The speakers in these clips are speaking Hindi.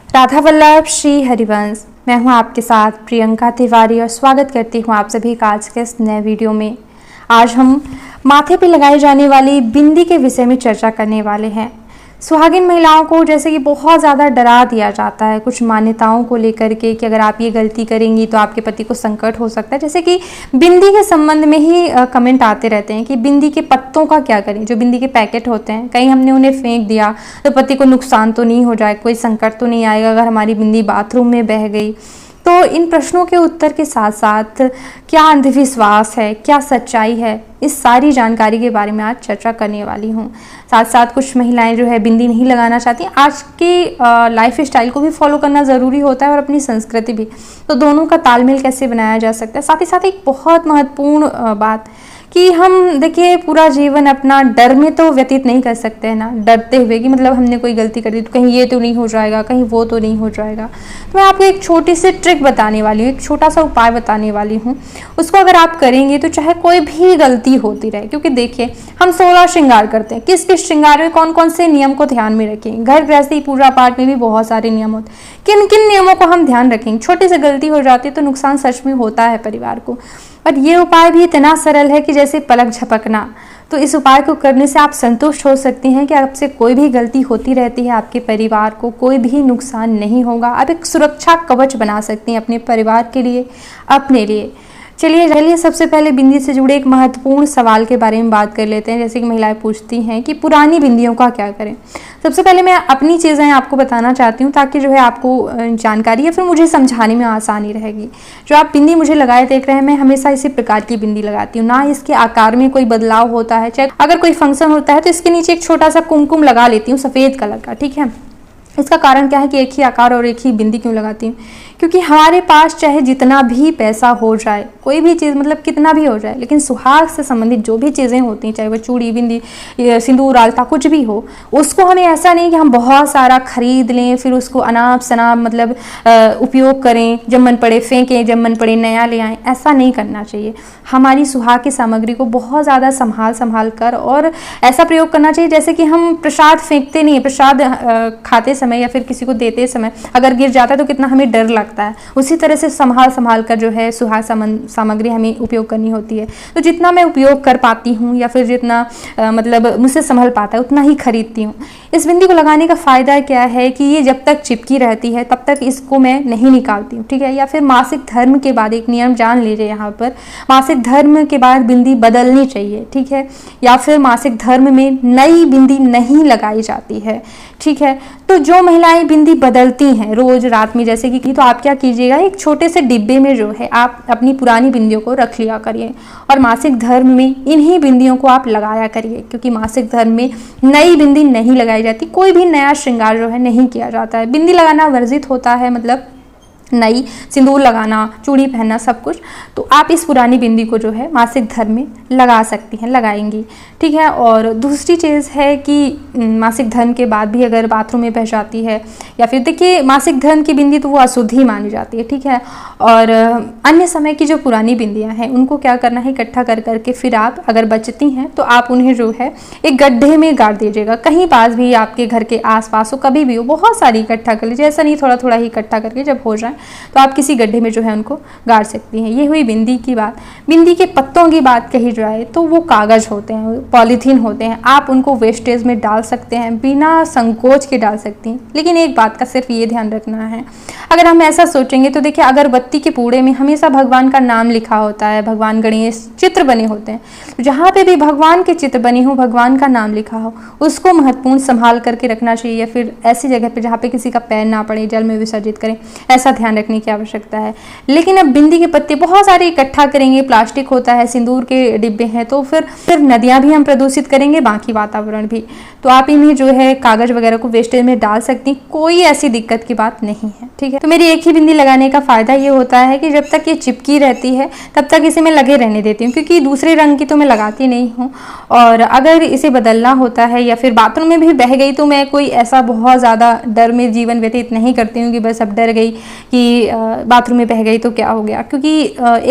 राधा वल्लभ श्री हरिवंश। मैं हूं आपके साथ प्रियंका तिवारी और स्वागत करती हूं आप सभी का आज के इस नए वीडियो में। आज हम माथे पे लगाई जाने वाली बिंदी के विषय में चर्चा करने वाले हैं। सुहागिन महिलाओं को जैसे कि बहुत ज़्यादा डरा दिया जाता है कुछ मान्यताओं को लेकर के कि अगर आप ये गलती करेंगी तो आपके पति को संकट हो सकता है। जैसे कि बिंदी के संबंध में ही कमेंट आते रहते हैं कि बिंदी के पत्तों का क्या करें, जो बिंदी के पैकेट होते हैं, कहीं हमने उन्हें फेंक दिया तो पति को नुकसान तो नहीं हो जाए, कोई संकट तो नहीं आएगा अगर हमारी बिंदी बाथरूम में बह गई। तो इन प्रश्नों के उत्तर के साथ साथ क्या अंधविश्वास है, क्या सच्चाई है, इस सारी जानकारी के बारे में आज चर्चा करने वाली हूँ। साथ साथ कुछ महिलाएं जो है बिंदी नहीं लगाना चाहती, आज की लाइफ स्टाइल को भी फॉलो करना ज़रूरी होता है और अपनी संस्कृति भी, तो दोनों का तालमेल कैसे बनाया जा सकता है। साथ ही साथ एक बहुत महत्वपूर्ण बात कि हम देखिए पूरा जीवन अपना डर में तो व्यतीत नहीं कर सकते हैं ना, डरते हुए कि मतलब हमने कोई गलती कर दी तो कहीं ये तो नहीं हो जाएगा, कहीं वो तो नहीं हो जाएगा। तो मैं आपको एक छोटी सी ट्रिक बताने वाली हूँ, एक छोटा सा उपाय बताने वाली हूँ। उसको अगर आप करेंगे तो चाहे कोई भी गलती होती रहे, क्योंकि देखिए हम 16 श्रृंगार करते हैं, किस किस श्रृंगार में कौन कौन से नियम को ध्यान में रखें। घर गृहस्थी पूजा पाठ में भी बहुत सारे नियम होते हैं, किन किन नियमों को हम ध्यान रखेंगे। छोटी सी गलती हो जाती है तो नुकसान सच में होता है परिवार को। और ये उपाय भी इतना सरल है कि जैसे पलक झपकना। तो इस उपाय को करने से आप संतुष्ट हो सकती हैं कि आपसे कोई भी गलती होती रहती है, आपके परिवार को कोई भी नुकसान नहीं होगा। आप एक सुरक्षा कवच बना सकती हैं अपने परिवार के लिए, अपने लिए। चलिए सबसे पहले बिंदी से जुड़े एक महत्वपूर्ण सवाल के बारे में बात कर लेते हैं। जैसे कि महिलाएं पूछती हैं कि पुरानी बिंदियों का क्या करें। सबसे पहले मैं अपनी चीज़ें आपको बताना चाहती हूँ ताकि जो है आपको जानकारी या फिर मुझे समझाने में आसानी रहेगी। जो आप बिंदी मुझे लगाए देख रहे हैं, मैं हमेशा इसी प्रकार की बिंदी लगाती हूँ, ना इसके आकार में कोई बदलाव होता है। चाहे अगर कोई फंक्शन होता है तो इसके नीचे एक छोटा सा कुमकुम लगा लेती हूँ सफ़ेद कलर का, ठीक है। इसका कारण क्या है कि एक ही आकार और एक ही बिंदी क्यों लगाती हूँ, क्योंकि हमारे पास चाहे जितना भी पैसा हो जाए, कोई भी चीज़ मतलब कितना भी हो जाए, लेकिन सुहाग से संबंधित जो भी चीज़ें होती हैं, चाहे वो चूड़ी, बिंदी, सिंदूर, आलता, कुछ भी हो, उसको हमें ऐसा नहीं कि हम बहुत सारा खरीद लें फिर उसको अनाप शनाप मतलब उपयोग करें, जब मन पड़े फेंकें, जब मन पड़े नया ले आएँ। ऐसा नहीं करना चाहिए। हमारी सुहाग की सामग्री को बहुत ज़्यादा संभाल कर और ऐसा प्रयोग करना चाहिए जैसे कि हम प्रसाद फेंकते नहीं है। प्रसाद खाते समय या फिर किसी को देते समय अगर गिर जाता है तो कितना हमें डर लगता है, उसी तरह से संभाल कर जो है सुहाग सामग्री हमें उपयोग करनी होती है। तो जितना मैं उपयोग कर पाती हूँ या फिर जितना मतलब मुझसे संभल पाता है उतना ही खरीदती हूँ। इस बिंदी को लगाने का फ़ायदा क्या है कि ये जब तक चिपकी रहती है तब तक इसको मैं नहीं निकालती हूँ, ठीक है। या फिर मासिक धर्म के बाद एक नियम जान लीजिए यहाँ पर, मासिक धर्म के बाद बिंदी बदलनी चाहिए, ठीक है। या फिर मासिक धर्म में नई बिंदी नहीं लगाई जाती है, ठीक है। तो जो महिलाएं बिंदी बदलती हैं रोज रात में जैसे कि, तो आप क्या कीजिएगा, एक छोटे से डिब्बे में जो है आप अपनी पुरानी बिंदियों को रख लिया करिए और मासिक धर्म में इन्हीं बिंदियों को आप लगाया करिए, क्योंकि मासिक धर्म में नई बिंदी नहीं लगाई जाती, कोई भी नया श्रृंगार जो है नहीं किया जाता है। बिंदी लगाना वर्जित होता है, मतलब नई, सिंदूर लगाना, चूड़ी पहनना, सब कुछ। तो आप इस पुरानी बिंदी को जो है मासिक धर्म में लगा सकती हैं, लगाएंगी, ठीक है। और दूसरी चीज़ है कि मासिक धर्म के बाद भी अगर बाथरूम में बह जाती है या फिर देखिए मासिक धर्म की बिंदी तो वो अशुद्धि मानी जाती है, ठीक है। और अन्य समय की जो पुरानी बिंदियां हैं उनको क्या करना है, इकट्ठा कर करके फिर आप अगर बचती हैं तो आप उन्हें जो है एक गड्ढे में गाड़ दीजिएगा, कहीं पास भी आपके घर के आसपास हो, कभी भी हो, बहुत सारी इकट्ठा कर लीजिए, ऐसा नहीं थोड़ा थोड़ा ही इकट्ठा करके जब हो जाए तो आप किसी गड्ढे में जो है उनको गाड़ सकती हैं। ये हुई बिंदी की बात। बिंदी के पत्तों की बात कही जाए तो वो कागज होते हैं, पॉलीथीन होते हैं, आप उनको वेस्टेज में डाल सकते हैं, बिना संकोच के डाल सकती हैं। लेकिन एक बात का सिर्फ ये ध्यान रखना है, अगर हम ऐसा सोचेंगे तो देखिए अगरबत्ती के पूड़े में हमेशा भगवान का नाम लिखा होता है, भगवान गणेश चित्र बने होते हैं। तो जहाँ पे भी भगवान के चित्र बने हो, भगवान का नाम लिखा हो, उसको महत्वपूर्ण संभाल करके रखना चाहिए। या फिर ऐसी जगह पे जहाँ पे किसी का पैर ना पड़े, जल में विसर्जित करें, ऐसा ध्यान रखने की आवश्यकता है। लेकिन अब बिंदी के पत्ते बहुत सारे इकट्ठा करेंगे, प्लास्टिक होता है, सिंदूर के डिब्बे हैं, तो फिर नदियां भी हम प्रदूषित करेंगे, बाकी वातावरण भी। तो आप इन्हें जो है कागज वगैरह को वेस्टेज में डाल सकती, कोई ऐसी दिक्कत की बात नहीं है, ठीक है। तो मेरी एक ही बिंदी लगाने का फायदा ये होता है कि जब तक ये चिपकी रहती है तब तक इसे मैं लगे रहने देती हूँ, क्योंकि दूसरे रंग की तो मैं लगाती नहीं हूँ। और अगर इसे बदलना होता है या फिर बाथरूम में भी बह गई तो मैं कोई ऐसा बहुत ज़्यादा डर में जीवन व्यतीत नहीं करती हूँ कि बस अब डर गई कि बाथरूम में बह गई तो क्या हो गया, क्योंकि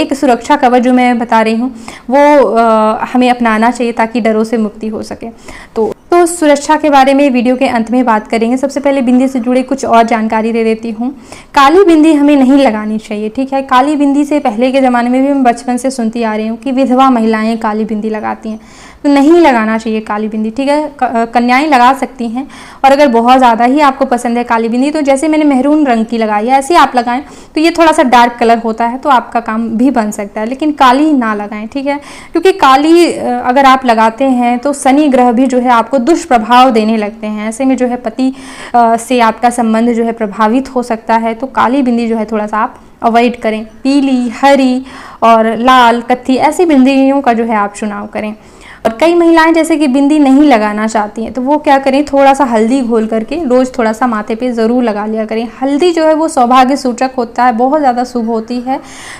एक सुरक्षा कवच जो मैं बता रही हूँ वो हमें अपनाना चाहिए ताकि डरों से मुक्ति हो सके। तो तो सुरक्षा के बारे में वीडियो के अंत में बात करेंगे। सबसे पहले बिंदी से जुड़े कुछ और जानकारी दे देती हूँ। काली बिंदी हमें नहीं लगानी चाहिए, ठीक है। काली बिंदी से पहले के ज़माने में भी मैं बचपन से सुनती आ रही हूँ कि विधवा महिलाएं काली बिंदी लगाती हैं, तो नहीं लगाना चाहिए काली बिंदी, ठीक है। कन्याएं लगा सकती हैं, और अगर बहुत ज़्यादा ही आपको पसंद है काली बिंदी तो जैसे मैंने मेहरून रंग की लगाई है ऐसे आप लगाएं, तो ये थोड़ा सा डार्क कलर होता है तो आपका काम भी बन सकता है, लेकिन काली ना लगाएं, ठीक है। क्योंकि काली अगर आप लगाते हैं तो शनि ग्रह भी जो है आपको दुष्प्रभाव देने लगते हैं। ऐसे में जो है पति से आपका संबंध जो है प्रभावित हो सकता है, तो काली बिंदी जो है थोड़ा सा आप अवॉइड करें। पीली, हरी और लाल, कत्थी ऐसी बिंदियों का जो है आप चुनाव करें। और कई महिलाएं जैसे कि बिंदी नहीं लगाना चाहती हैं तो वो क्या करें, थोड़ा सा हल्दी घोल करके रोज़ थोड़ा सा माथे पे ज़रूर लगा लिया करें। हल्दी जो है वो सौभाग्य सूचक होता है, बहुत ज़्यादा शुभ होती है,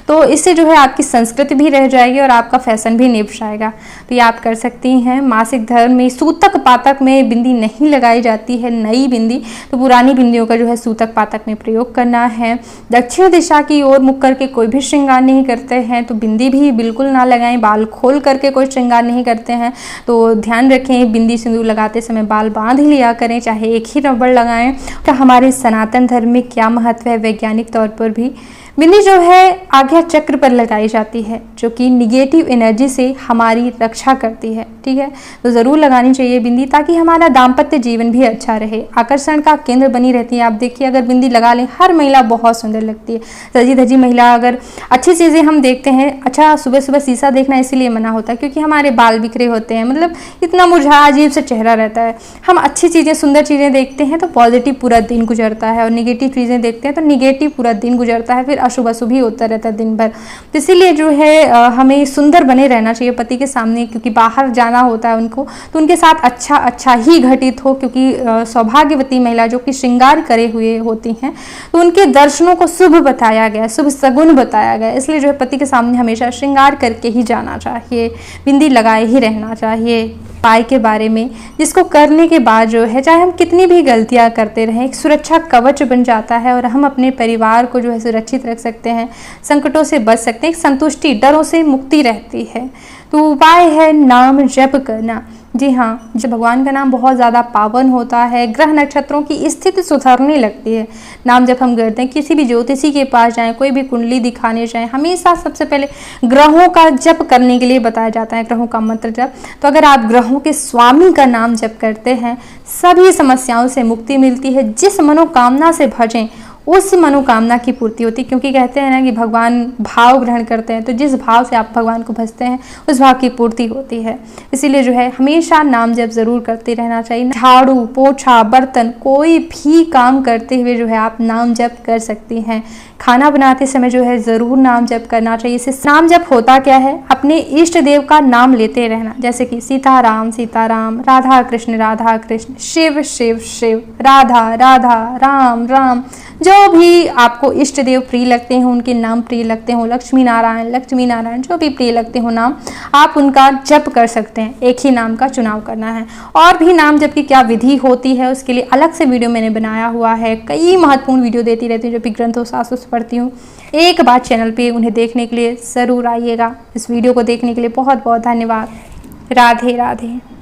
तो इससे जो है आपकी संस्कृति भी रह जाएगी और आपका फैशन भी निभ जाएगा। तो ये आप कर सकती हैं। मासिक धर्म में सूतक पातक में बिंदी नहीं लगाई जाती है, नई बिंदी, तो पुरानी बिंदियों का जो है सूतक पातक में प्रयोग करना है। दक्षिण दिशा की ओर मुख करके कोई भी श्रृंगार नहीं करते हैं तो बिंदी भी बिल्कुल ना लगाएं। बाल खोल करके कोई श्रृंगार नहीं करते हैं तो ध्यान रखें, बिंदी सिंदूर लगाते समय बाल बांध ही लिया करें, चाहे एक ही रबड़ लगाएं। तो हमारे सनातन धर्म में क्या महत्व है, वैज्ञानिक तौर पर भी बिंदी जो है आज्ञा चक्र पर लगाई जाती है, जो कि निगेटिव एनर्जी से हमारी रक्षा करती है, ठीक है। तो ज़रूर लगानी चाहिए बिंदी, ताकि हमारा दाम्पत्य जीवन भी अच्छा रहे, आकर्षण का केंद्र बनी रहती है। आप देखिए अगर बिंदी लगा लें, हर महिला बहुत सुंदर लगती है, सजी धजी महिला। अगर अच्छी चीज़ें हम देखते हैं, अच्छा सुबह सुबह शीशा देखना इसीलिए मना होता है क्योंकि हमारे बाल बिखरे होते हैं, मतलब इतना मुरझाया अजीब सा चेहरा रहता है। हम अच्छी चीज़ें, सुंदर चीज़ें देखते हैं तो पॉजिटिव पूरा दिन गुजरता है, और निगेटिव चीज़ें देखते हैं तो निगेटिव पूरा दिन गुजरता है, फिर अशुभ अशुभ ही होता रहता है दिन भर। तो इसीलिए जो है हमें सुंदर बने रहना चाहिए पति के सामने, क्योंकि बाहर जाना होता है उनको, तो उनके साथ अच्छा ही घटित हो। क्योंकि सौभाग्यवती महिला जो कि श्रृंगार करे हुए होती हैं तो उनके दर्शनों को शुभ बताया गया, शुभ सगुन बताया गया, इसलिए जो है पति के सामने हमेशा श्रृंगार करके ही जाना चाहिए, बिंदी लगाए ही रहना चाहिए। उपाय के बारे में, जिसको करने के बाद जो है चाहे हम कितनी भी गलतियां करते रहें, एक सुरक्षा कवच बन जाता है और हम अपने परिवार को जो है सुरक्षित रख सकते हैं, संकटों से बच सकते हैं, एक संतुष्टि, डरों से मुक्ति रहती है। तो उपाय है नाम जप करना। जी हाँ, जब भगवान का नाम बहुत ज़्यादा पावन होता है, ग्रह नक्षत्रों की स्थिति सुधरने लगती है। नाम जब हम करते हैं, किसी भी ज्योतिषी के पास जाएं, कोई भी कुंडली दिखाने जाएं, हमेशा सबसे पहले ग्रहों का जप करने के लिए बताया जाता है, ग्रहों का मंत्र जप। तो अगर आप ग्रहों के स्वामी का नाम जप करते हैं, सभी समस्याओं से मुक्ति मिलती है। जिस मनोकामना से भजें उस मनोकामना की पूर्ति होती है, क्योंकि कहते हैं ना कि भगवान भाव ग्रहण करते हैं, तो जिस भाव से आप भगवान को भजते हैं उस भाव की पूर्ति होती है। इसीलिए जो है हमेशा नाम जप जरूर करते रहना चाहिए। झाड़ू, पोछा, बर्तन, कोई भी काम करते हुए जो है आप नाम जप कर सकती हैं। खाना बनाते समय जो है ज़रूर नाम जप करना चाहिए। इससे नाम जप होता क्या है, अपने इष्ट देव का नाम लेते रहना, जैसे कि सीताराम सीताराम, राधा कृष्ण शिव शिव शिव, राधा राधा, राम राम। जो भी आपको इष्ट देव प्रिय लगते हैं, उनके नाम प्रिय लगते हो, लक्ष्मी नारायण, जो भी प्रिय लगते हो नाम, आप उनका जप कर सकते हैं। एक ही नाम का चुनाव करना है। और भी नाम जप की क्या विधि होती है उसके लिए अलग से वीडियो मैंने बनाया हुआ है। कई महत्वपूर्ण वीडियो देती रहती हूँ जो भी ग्रंथों शास्त्र पढ़ती हूँ। एक बार चैनल पे उन्हें देखने के लिए ज़रूर आइएगा। इस वीडियो को देखने के लिए बहुत बहुत धन्यवाद। राधे राधे।